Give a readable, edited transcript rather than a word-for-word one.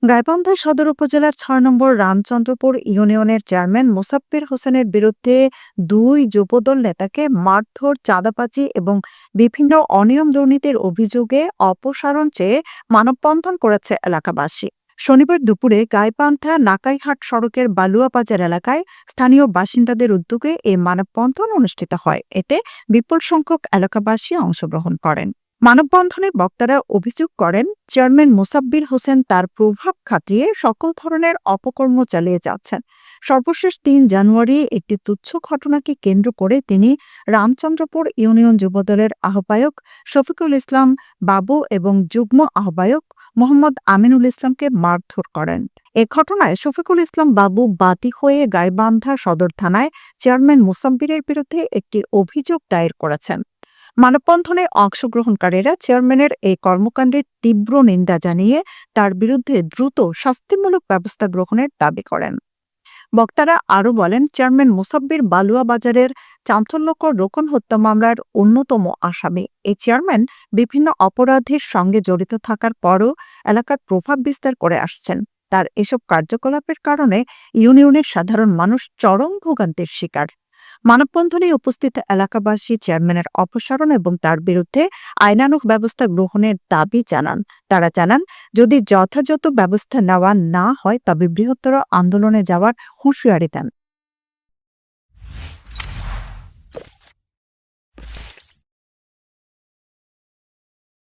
গাইবান্ধা সদর উপজেলার ৬ নম্বর রামচন্দ্রপুর ইউনিয়নের চেয়ারম্যান মোসাব্বির হোসেনের বিরুদ্ধে দুই যুবদল নেতাকে মারধর, চাঁদাবাজি এবং বিভিন্ন অনিয়ম দুর্নীতির অভিযোগে অপসারণ চেয়ে মানববন্ধন করেছে এলাকাবাসী। শনিবার দুপুরে গাইবান্ধা নাকাইহাট সড়কের বালুয়াবাজার এলাকায় স্থানীয় বাসিন্দাদের উদ্যোগে এই মানববন্ধন অনুষ্ঠিত হয়। এতে বিপুল সংখ্যক এলাকাবাসী অংশগ্রহণ করেন। মানববন্ধনে বক্তারা অভিযোগ করেন, চেয়ারম্যান মোসাব্বির হোসেন তার প্রভাব খাটিয়ে সকল ধরনের অপকর্ম চালিয়ে যাচ্ছেন। সর্বশেষ ৩ জানুয়ারি একটি তুচ্ছ ঘটনাকে কেন্দ্র করে তিনি রামচন্দ্রপুর ইউনিয়ন যুবদলের আহ্বায়ক শফিকুল ইসলাম বাবু এবং যুগ্ম আহ্বায়ক মোহাম্মদ আমিনুল ইসলামকে মারধর করেন। এ ঘটনায় শফিকুল ইসলাম বাবু বাদী হয়ে গাইবান্ধা সদর থানায় চেয়ারম্যান মোসাব্বিরের বিরুদ্ধে একটি অভিযোগ দায়ের করেছেন। মানববন্ধনে অংশগ্রহণকারীরা চেয়ারম্যানের এই কর্মকাণ্ডের তীব্র নিন্দা জানিয়ে তার বিরুদ্ধে দ্রুত শাস্তিমূলক ব্যবস্থা গ্রহণের দাবি করেন। বক্তারা আরও বলেন, চেয়ারম্যান মোসাব্বির বালুয়া বাজারের চাঞ্চল্যকর রোকন হত্যা মামলার অন্যতম আসামি। এই চেয়ারম্যান বিভিন্ন অপরাধের সঙ্গে জড়িত থাকার পরও এলাকার প্রভাব বিস্তার করে আসছেন। তার এসব কার্যকলাপের কারণে ইউনিয়নের সাধারণ মানুষ চরম ভোগান্তির শিকার। মানববন্ধনে উপস্থিত এলাকাবাসী চেয়ারম্যানের অপসারণ এবং তার বিরুদ্ধে আইনানুগ ব্যবস্থা গ্রহণের দাবি জানান। তারা জানান, যদি যথাযথ ব্যবস্থা নেওয়া না হয় তবে বৃহত্তর আন্দোলনে যাওয়ার হুঁশিয়ারি দেন।